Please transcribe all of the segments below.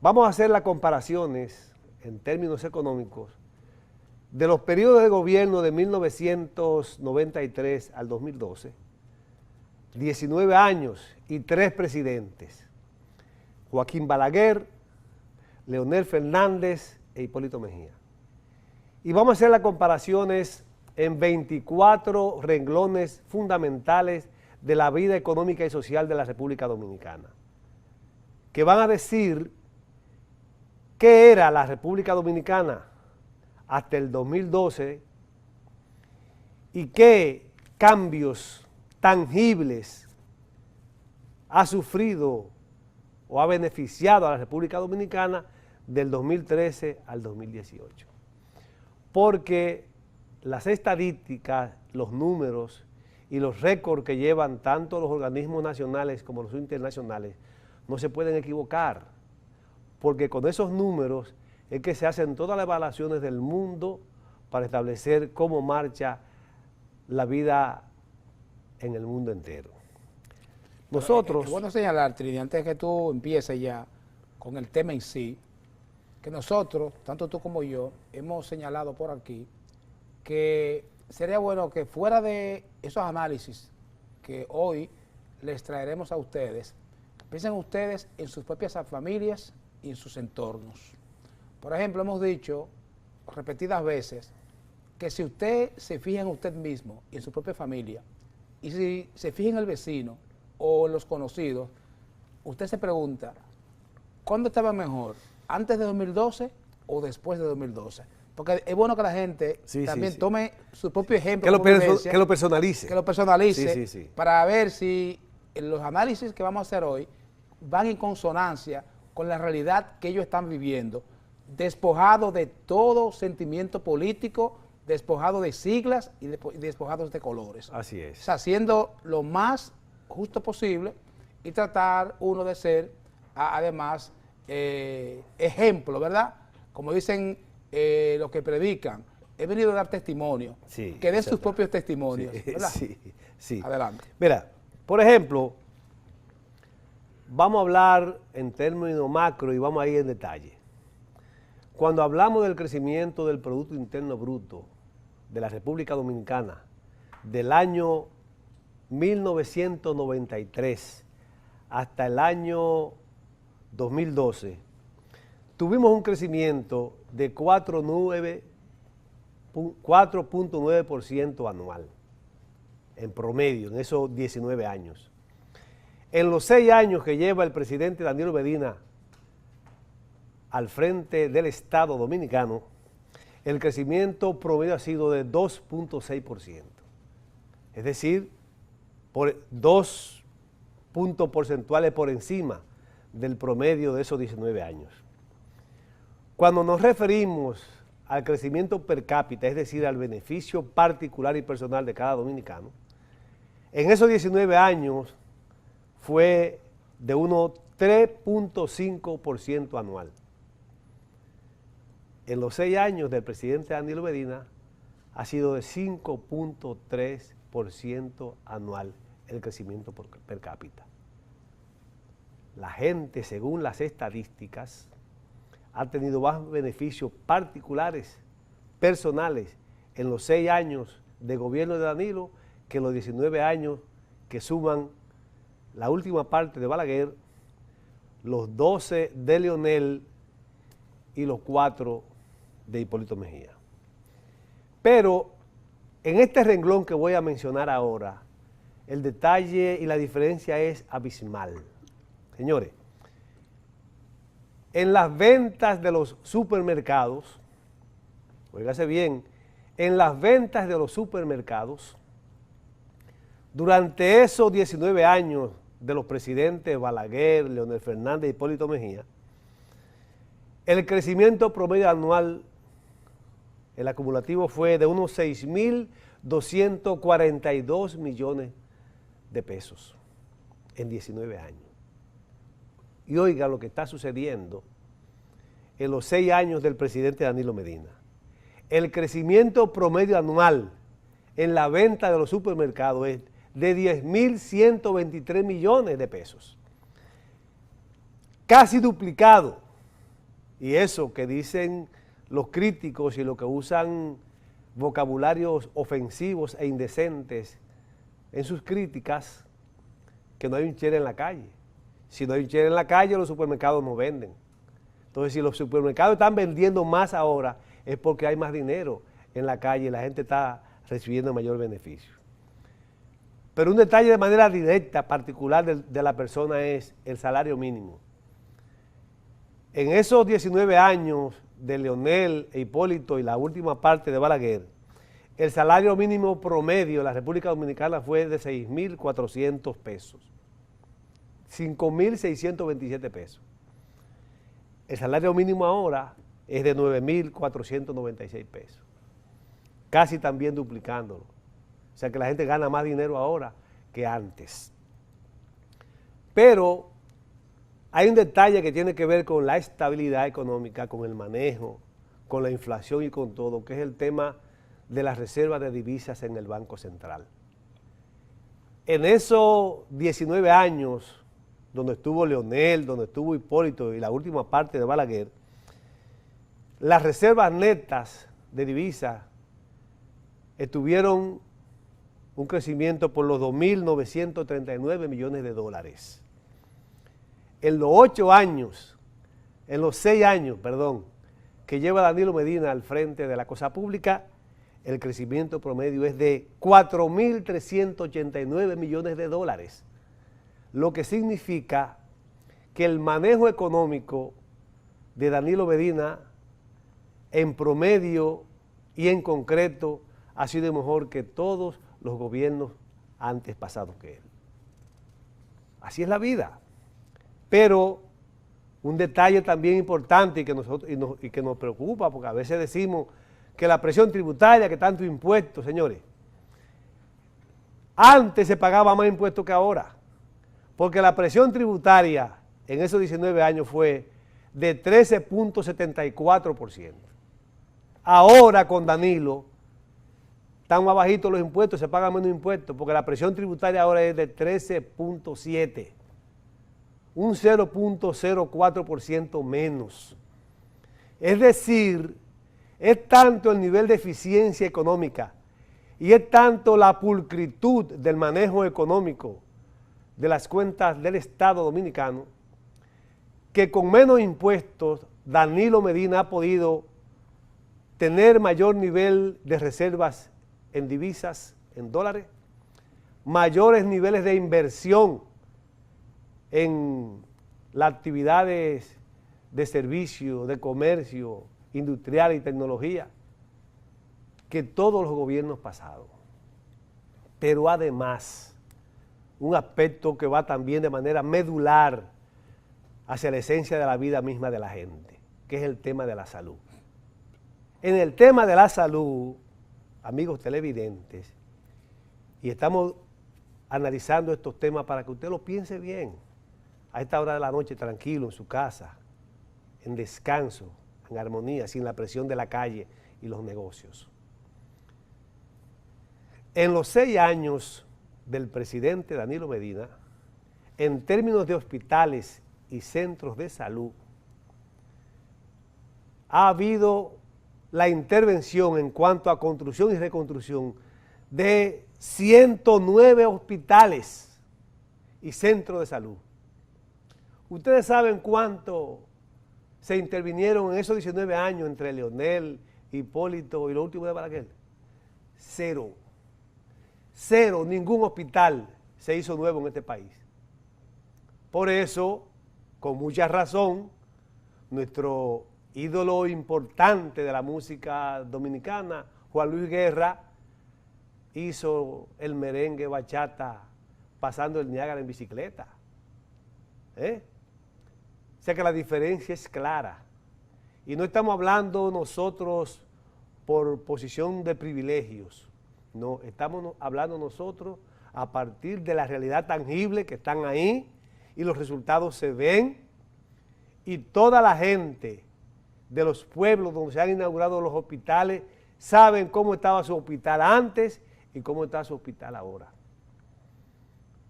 Vamos a hacer las comparaciones en términos económicos de los periodos de gobierno de 1993 al 2012, 19 años y 3 presidentes, Joaquín Balaguer, Leonel Fernández e Hipólito Mejía. Y vamos a hacer las comparaciones en 24 renglones fundamentales de la vida económica y social de la República Dominicana, que van a decir qué era la República Dominicana hasta el 2012 y qué cambios tangibles ha sufrido o ha beneficiado a la República Dominicana del 2013 al 2018. Porque las estadísticas, los números y los récords que llevan tanto los organismos nacionales como los internacionales no se pueden equivocar, porque con esos números es que se hacen todas las evaluaciones del mundo para establecer cómo marcha la vida en el mundo entero. Nosotros... Es bueno señalar, Trini, antes de que tú empieces ya con el tema en sí, que nosotros, tanto tú como yo, hemos señalado por aquí que sería bueno que fuera de esos análisis que hoy les traeremos a ustedes, piensen ustedes en sus propias familias y en sus entornos. Por ejemplo, hemos dicho repetidas veces que si usted se fija en usted mismo y en su propia familia, y si se fija en el vecino o en los conocidos, usted se pregunta, ¿cuándo estaba mejor? ¿Antes de 2012 o después de 2012? Porque es bueno que la gente también tome su propio ejemplo. Que lo personalice. Que lo personalice para ver si los análisis que vamos a hacer hoy van en consonancia con la realidad que ellos están viviendo, despojado de todo sentimiento político, despojado de siglas y despojados de colores. Así es. O sea, haciendo lo más justo posible y tratar uno de ser, además, ejemplo, ¿verdad? Como dicen los que predican, he venido a dar testimonio, que den sus propios testimonios, ¿verdad? Sí. Adelante. Mira, por ejemplo, vamos a hablar en términos macro y vamos a ir en detalle. Cuando hablamos del crecimiento del Producto Interno Bruto de la República Dominicana del año 1993 hasta el año 2012, tuvimos un crecimiento de 4.9% anual, en promedio, en esos 19 años. En los 6 años que lleva el presidente Danilo Medina al frente del Estado Dominicano, el crecimiento promedio ha sido de 2.6%. Es decir, por 2 puntos porcentuales por encima del promedio de esos 19 años. Cuando nos referimos al crecimiento per cápita, es decir, al beneficio particular y personal de cada dominicano, en esos 19 años fue de unos 3.5% anual. En los 6 años del presidente Danilo Medina ha sido de 5.3% anual el crecimiento per cápita. La gente, según las estadísticas, ha tenido más beneficios particulares, personales, en los 6 años de gobierno de Danilo que en los 19 años que suman la última parte de Balaguer, los 12 de Leonel y los 4 de Hipólito Mejía. Pero en este renglón que voy a mencionar ahora, el detalle y la diferencia es abismal. Señores, en las ventas de los supermercados, óigase bien, en las ventas de los supermercados, durante esos 19 años de los presidentes Balaguer, Leonel Fernández y Hipólito Mejía, el crecimiento promedio anual, el acumulativo fue de unos 6.242 millones de pesos en 19 años. Y oiga lo que está sucediendo en los 6 años del presidente Danilo Medina. El crecimiento promedio anual en la venta de los supermercados es de 10.123 millones de pesos. Casi duplicado Y eso que dicen los críticos y los que usan vocabularios ofensivos e indecentes en sus críticas, que no hay un chere en la calle. Si no hay un chere en la calle, los supermercados no venden. Entonces, si los supermercados están vendiendo más ahora, es porque hay más dinero en la calle y la gente está recibiendo mayor beneficio. Pero un detalle de manera directa, particular de la persona es el salario mínimo. En esos 19 años de Leonel e Hipólito y la última parte de Balaguer, el salario mínimo promedio en la República Dominicana fue de 6.400 pesos. 5.627 pesos. El salario mínimo ahora es de 9.496 pesos. Casi también duplicándolo. O sea que la gente gana más dinero ahora que antes. Pero hay un detalle que tiene que ver con la estabilidad económica, con el manejo, con la inflación y con todo, que es el tema de las reservas de divisas en el Banco Central. En esos 19 años, donde estuvo Leonel, donde estuvo Hipólito y la última parte de Balaguer, las reservas netas de divisas tuvieron un crecimiento por los 2.939 millones de dólares. En los 6 años, que lleva Danilo Medina al frente de la cosa pública, el crecimiento promedio es de 4.389 millones de dólares, lo que significa que el manejo económico de Danilo Medina en promedio y en concreto ha sido mejor que todos los gobiernos antes pasados que él. Así es la vida. Pero un detalle también importante y que nos preocupa, porque a veces decimos que la presión tributaria, que tanto impuestos, señores, antes se pagaba más impuestos que ahora, porque la presión tributaria en esos 19 años fue de 13.74%. Ahora con Danilo están más bajitos los impuestos, se pagan menos impuestos, porque la presión tributaria ahora es de 13.7%, un 0.04% menos. Es decir, es tanto el nivel de eficiencia económica y es tanto la pulcritud del manejo económico de las cuentas del Estado Dominicano, que con menos impuestos Danilo Medina ha podido tener mayor nivel de reservas en divisas, en dólares, mayores niveles de inversión en las actividades de servicio, de comercio, industrial y tecnología, que todos los gobiernos pasados. Pero además, un aspecto que va también de manera medular hacia la esencia de la vida misma de la gente, que es el tema de la salud. En el tema de la salud, amigos televidentes, y estamos analizando estos temas para que usted lo piense bien, a esta hora de la noche, tranquilo, en su casa, en descanso, en armonía, sin la presión de la calle y los negocios. En los 6 años del presidente Danilo Medina, en términos de hospitales y centros de salud, ha habido la intervención en cuanto a construcción y reconstrucción de 109 hospitales y centros de salud. ¿Ustedes saben cuánto se intervinieron en esos 19 años entre Leonel, Hipólito y lo último de Balaguer? 0. 0, ningún hospital se hizo nuevo en este país. Por eso, con mucha razón, nuestro ídolo importante de la música dominicana, Juan Luis Guerra, hizo el merengue bachata pasando el Niágara en bicicleta. O sea que la diferencia es clara. Y no estamos hablando nosotros por posición de privilegios. No, estamos hablando nosotros a partir de la realidad tangible que están ahí y los resultados se ven y toda la gente de los pueblos donde se han inaugurado los hospitales saben cómo estaba su hospital antes y cómo está su hospital ahora.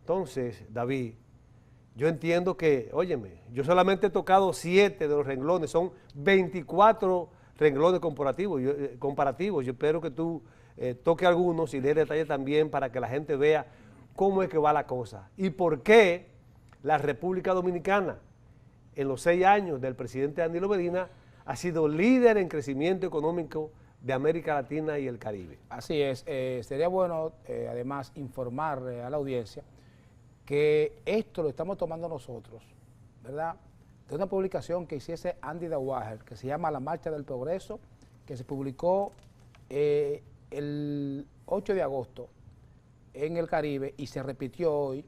Entonces, David, yo entiendo que, óyeme, yo solamente he tocado 7 de los renglones, son 24 renglones comparativos. Yo espero que tú toques algunos y dé detalles también para que la gente vea cómo es que va la cosa y por qué la República Dominicana, en los 6 años del presidente Danilo Medina, ha sido líder en crecimiento económico de América Latina y el Caribe. Así es, sería bueno además informar a la audiencia que esto lo estamos tomando nosotros, ¿verdad? De una publicación que hiciese Andy Dawager, que se llama La Marcha del Progreso, que se publicó el 8 de agosto en el Caribe y se repitió hoy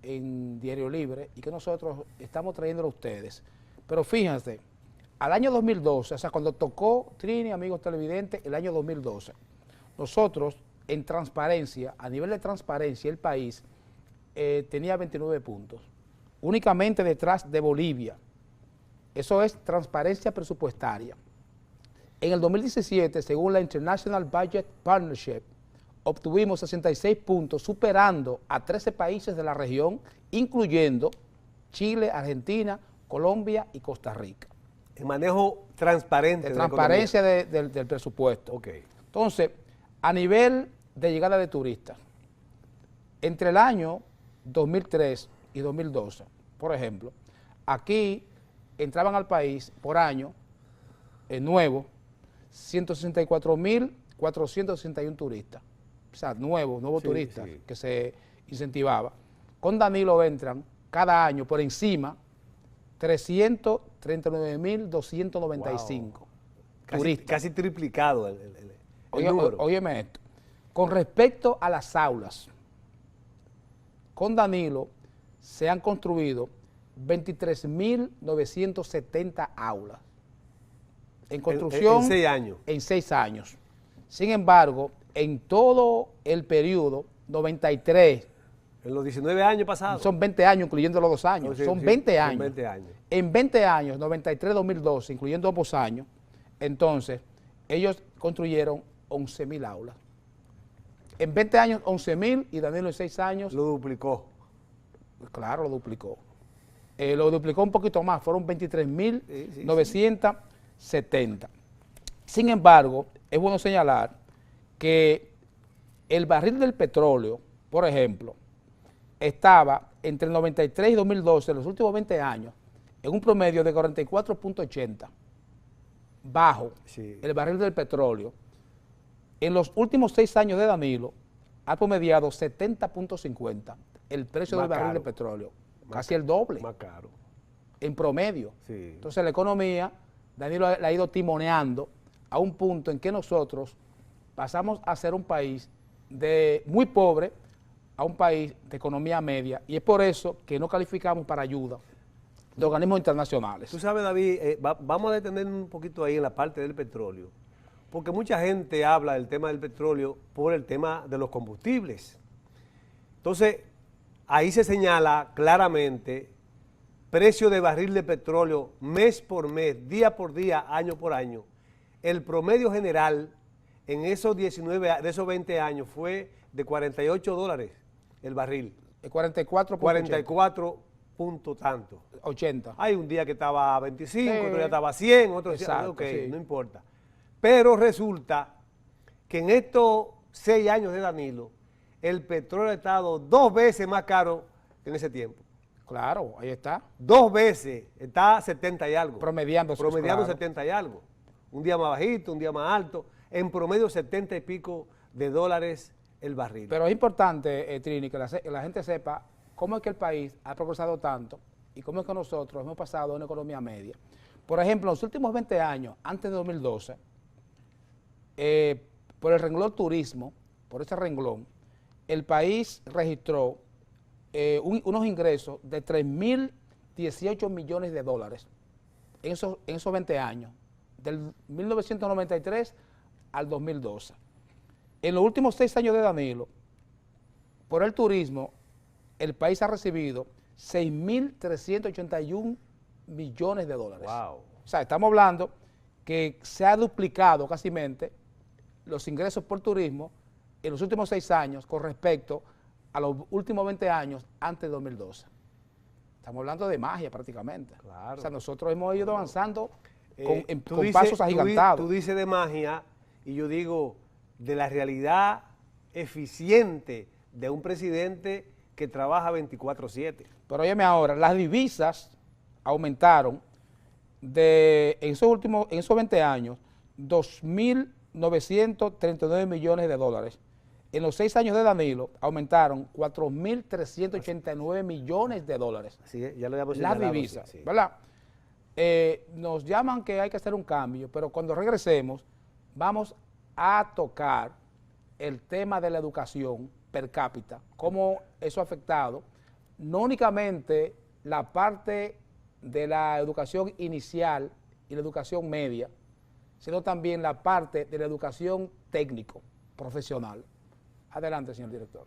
en Diario Libre y que nosotros estamos trayéndolo a ustedes. Pero fíjense, al año 2012, o sea, cuando tocó Trini, amigos televidentes, el año 2012, nosotros en transparencia, a nivel de transparencia, el país tenía 29 puntos, únicamente detrás de Bolivia. Eso es transparencia presupuestaria. En el 2017, según la International Budget Partnership, obtuvimos 66 puntos, superando a 13 países de la región, incluyendo Chile, Argentina, Colombia y Costa Rica. El manejo transparente de transparencia del presupuesto. Okay. Entonces, a nivel de llegada de turistas, entre el año 2003 y 2012, por ejemplo, aquí entraban al país por año, nuevo, 164.461 turistas. O sea, nuevos turistas que se incentivaba. Con Danilo entran cada año por encima 339.295 turistas. Casi triplicado el número. Óyeme esto. Con respecto a las aulas, con Danilo se han construido 23.970 aulas en construcción en 6 años. En 6 años. Sin embargo, en todo el periodo, 93. En los 19 años pasados. Son 20 años, incluyendo los 2 años. Son 20 años. 20 años. En 20 años, 93-2012, incluyendo ambos años, entonces, ellos construyeron 11.000 aulas. En 20 años, 11.000 y Danilo en 6 años. Lo duplicó. Claro, lo duplicó. Lo duplicó un poquito más, fueron 23.970. Sin embargo, es bueno señalar que el barril del petróleo, por ejemplo, estaba entre el 93 y 2012, en los últimos 20 años, en un promedio de 44.80, bajo el barril del petróleo. En los últimos 6 años de Danilo, ha promediado 70.50 el precio del barril de petróleo, casi el doble. Más caro. En promedio. Sí. Entonces la economía, Danilo la ha ido timoneando a un punto en que nosotros pasamos a ser un país muy pobre a un país de economía media, y es por eso que no calificamos para ayuda de organismos internacionales. Tú sabes, David, vamos a detenernos un poquito ahí en la parte del petróleo, porque mucha gente habla del tema del petróleo por el tema de los combustibles. Entonces, ahí se señala claramente precio de barril de petróleo mes por mes, día por día, año por año. El promedio general en esos 20 años fue de $48 el barril. 44 punto tanto. 80. Hay un día que estaba a 25, otro día estaba a 100, otro día, ok, sí. No importa. Pero resulta que en estos 6 años de Danilo, el petróleo ha estado 2 veces más caro que en ese tiempo. Claro, ahí está. 2 veces, está 70 y algo. Promediando claro. 70 y algo. Un día más bajito, un día más alto. En promedio 70 y pico de dólares el barril. Pero es importante, Trini, que la gente sepa cómo es que el país ha progresado tanto y cómo es que nosotros hemos pasado a una economía media. Por ejemplo, en los últimos 20 años, antes de 2012, por el renglón turismo, por ese renglón, el país registró unos ingresos de 3.018 millones de dólares en esos 20 años, del 1993 al 2012. En los últimos 6 años de Danilo, por el turismo, el país ha recibido 6.381 millones de dólares. Wow. O sea, estamos hablando que se ha duplicado casi los ingresos por turismo en los últimos 6 años con respecto a los últimos 20 años antes de 2012. Estamos hablando de magia prácticamente. Claro. O sea, nosotros hemos ido avanzando Tú con dices- pasos agigantados. Tú dices de magia y yo digo de la realidad eficiente de un presidente que trabaja 24/7. Pero óyeme ahora, las divisas aumentaron en esos 20 años, 2.939 millones de dólares. En los 6 años de Danilo aumentaron 4.389 millones de dólares. Así es, ya lo habíamos Las señalado, divisas, sí, sí. ¿verdad? Nos llaman que hay que hacer un cambio, pero cuando regresemos vamos a tocar el tema de la educación per cápita, cómo eso ha afectado no únicamente la parte de la educación inicial y la educación media, sino también la parte de la educación técnico, profesional. Adelante, señor director.